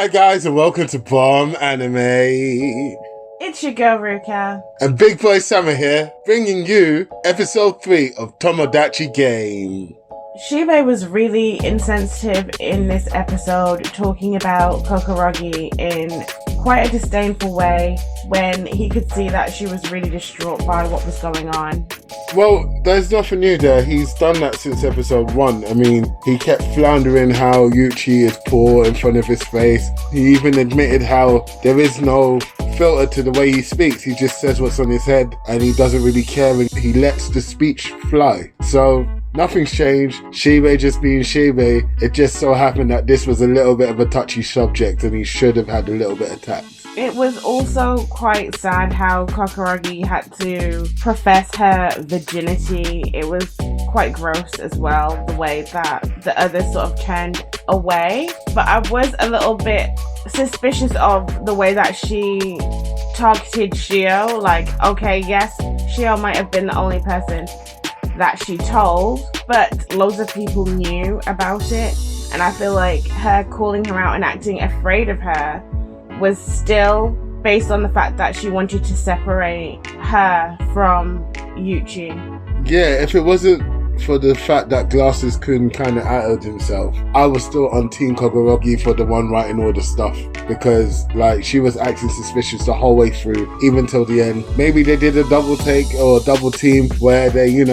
Hi guys and welcome to Bomb Anime. It's your girl Ruka. And Big Boy Summer here, bringing you episode 3 of Tomodachi Game. Shibe was really insensitive in this episode, talking about Kokorogi in quite a disdainful way when he could see that she was really distraught by what was going on. Well, there's nothing new there. He's done that since episode 1. I mean, he kept floundering how Yuchi is poor in front of his face. He even admitted how there is no filter to the way he speaks. He just says what's on his head and he doesn't really care and he lets the speech fly. So nothing's changed. Shibe just being Shibe. It just so happened that this was a little bit of a touchy subject and he should have had a little bit of tact. It was also quite sad how Kokorogi had to profess her virginity. It was quite gross as well, the way that the others sort of turned away. But I was a little bit suspicious of the way that she targeted Shio. Like, okay, yes, Shio might have been the only person that she told, but loads of people knew about it. And I feel like her calling her out and acting afraid of her was still based on the fact that she wanted to separate her from Yuchi. Yeah, if it wasn't for the fact that Glasses-kun kind of outed himself, I was still on Team Kokorogi for the one writing all the stuff, because like she was acting suspicious the whole way through, even till the end. Maybe they did a double take or a double team where they,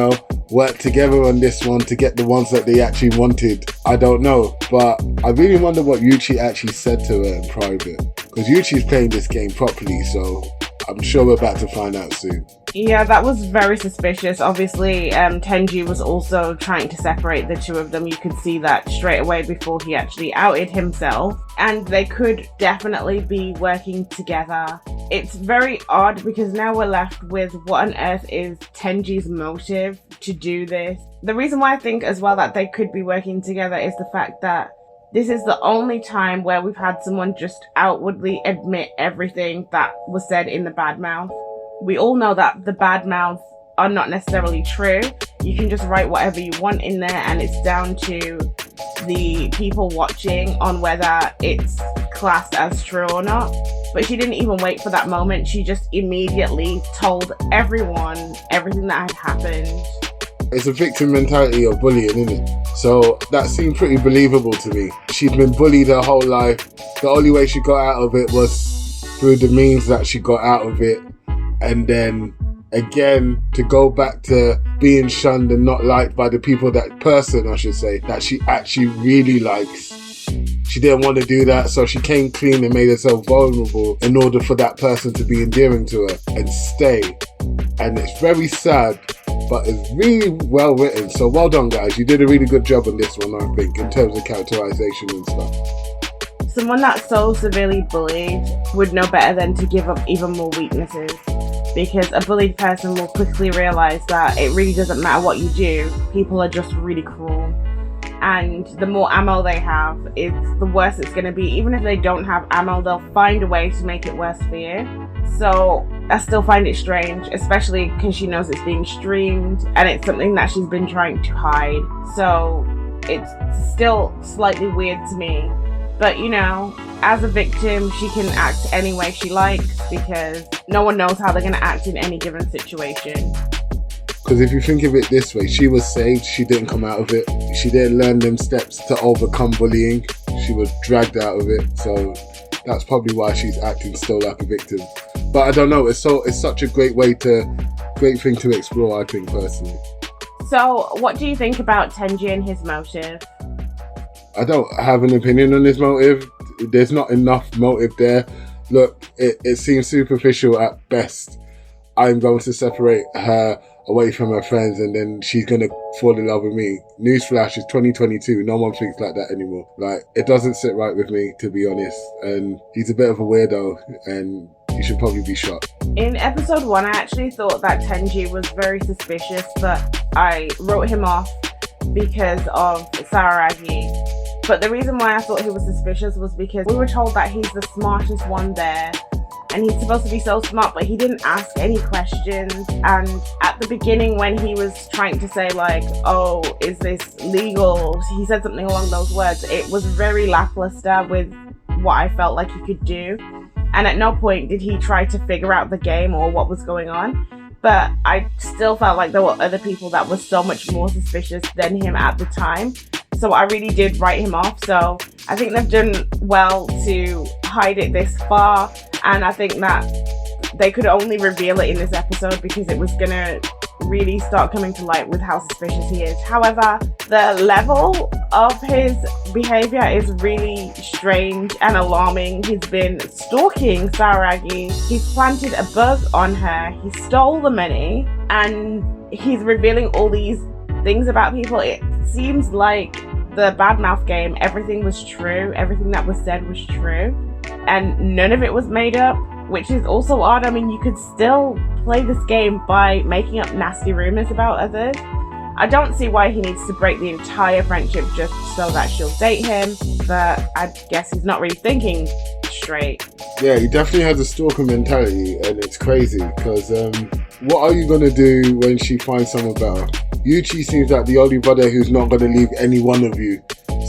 worked together on this one to get the ones that they actually wanted. I don't know, but I really wonder what Yuchi actually said to her in private, because Yuchi's playing this game properly, so I'm sure we're about to find out soon. Yeah, that was very suspicious. Obviously, Tenji was also trying to separate the two of them. You could see that straight away before he actually outed himself. And they could definitely be working together. It's very odd because now we're left with what on earth is Tenji's motive to do this. The reason why I think as well that they could be working together is the fact that this is the only time where we've had someone just outwardly admit everything that was said in the bad mouth. We all know that the bad mouths are not necessarily true. You can just write whatever you want in there and it's down to the people watching on whether it's classed as true or not. But she didn't even wait for that moment. She just immediately told everyone everything that had happened. It's a victim mentality of bullying, isn't it? So that seemed pretty believable to me. She'd been bullied her whole life. The only way she got out of it was through the means that she got out of it. And then again, to go back to being shunned and not liked by the people, that person, I should say, that she actually really likes. She didn't want to do that, so she came clean and made herself vulnerable in order for that person to be endearing to her and stay. And it's very sad, but it's really well written. So well done, guys. You did a really good job on this one, I think, in terms of characterization and stuff. Someone that's so severely bullied would know better than to give up even more weaknesses, because a bullied person will quickly realize that it really doesn't matter what you do, people are just really cruel. And the more ammo they have, the worse it's going to be. Even if they don't have ammo, they'll find a way to make it worse for you. So I still find it strange, especially because she knows it's being streamed and it's something that she's been trying to hide. So it's still slightly weird to me. But as a victim, she can act any way she likes because no one knows how they're going to act in any given situation. Because if you think of it this way, she was saved, she didn't come out of it. She didn't learn them steps to overcome bullying. She was dragged out of it. So that's probably why she's acting still like a victim. But I don't know, it's such a great thing to explore, I think, personally. So what do you think about Tenji and his motive? I don't have an opinion on this motive. There's not enough motive there. Look, it seems superficial at best. I'm going to separate her away from her friends and then she's going to fall in love with me. Newsflash, is 2022. No one thinks like that anymore. Like, it doesn't sit right with me, to be honest. And he's a bit of a weirdo and he should probably be shot. In episode 1, I actually thought that Tenji was very suspicious, but I wrote him off because of sawaragi. But the reason why I thought he was suspicious was because we were told that he's the smartest one there and he's supposed to be so smart, but he didn't ask any questions. And at the beginning when he was trying to say like, oh, is this legal? He said something along those words. It was very lackluster with what I felt like he could do. And at no point did he try to figure out the game or what was going on. But I still felt like there were other people that were so much more suspicious than him at the time. So I really did write him off. So I think they've done well to hide it this far. And I think that they could only reveal it in this episode because it was going to really start coming to light with how suspicious he is. However, the level of his behavior is really strange and alarming. He's been stalking Sawaragi. He's planted a bug on her. He stole the money, and he's revealing all these things about people. It seems like the badmouth game, everything was true. Everything that was said was true, and none of it was made up, which is also odd. I mean, you could still play this game by making up nasty rumors about others. I don't see why he needs to break the entire friendship just so that she'll date him, but I guess he's not really thinking straight. Yeah, he definitely has a stalker mentality, and it's crazy because what are you going to do when she finds someone better? Yuchi seems like the only brother who's not going to leave any one of you.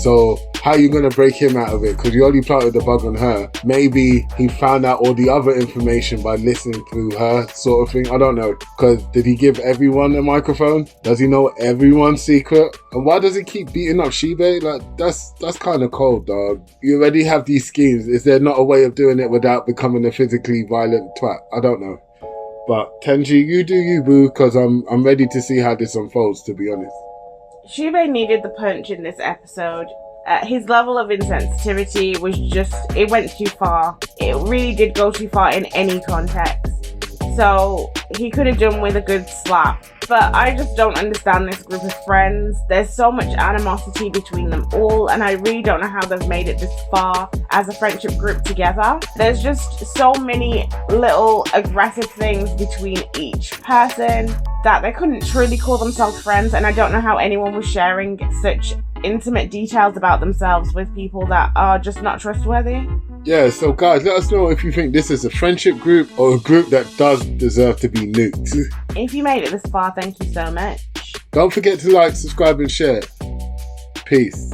So how are you going to break him out of it? Because you only planted the bug on her. Maybe he found out all the other information by listening through her, sort of thing. I don't know. Because did he give everyone a microphone? Does he know everyone's secret? And why does he keep beating up Shibe? Like, that's kind of cold, dog. You already have these schemes. Is there not a way of doing it without becoming a physically violent twat? I don't know. But Tenji, you do you, boo, because I'm ready to see how this unfolds, to be honest. Shibe needed the punch in this episode. His level of insensitivity was just, it went too far. It really did go too far in any context. So he could have done with a good slap. But I just don't understand this group of friends. There's so much animosity between them all, and I really don't know how they've made it this far as a friendship group together. There's just so many little aggressive things between each person that they couldn't truly call themselves friends, and I don't know how anyone was sharing such intimate details about themselves with people that are just not trustworthy. Yeah, so guys, let us know if you think this is a friendship group or a group that does deserve to be nuked. If you made it this far, thank you so much. Don't forget to like, subscribe and share. Peace.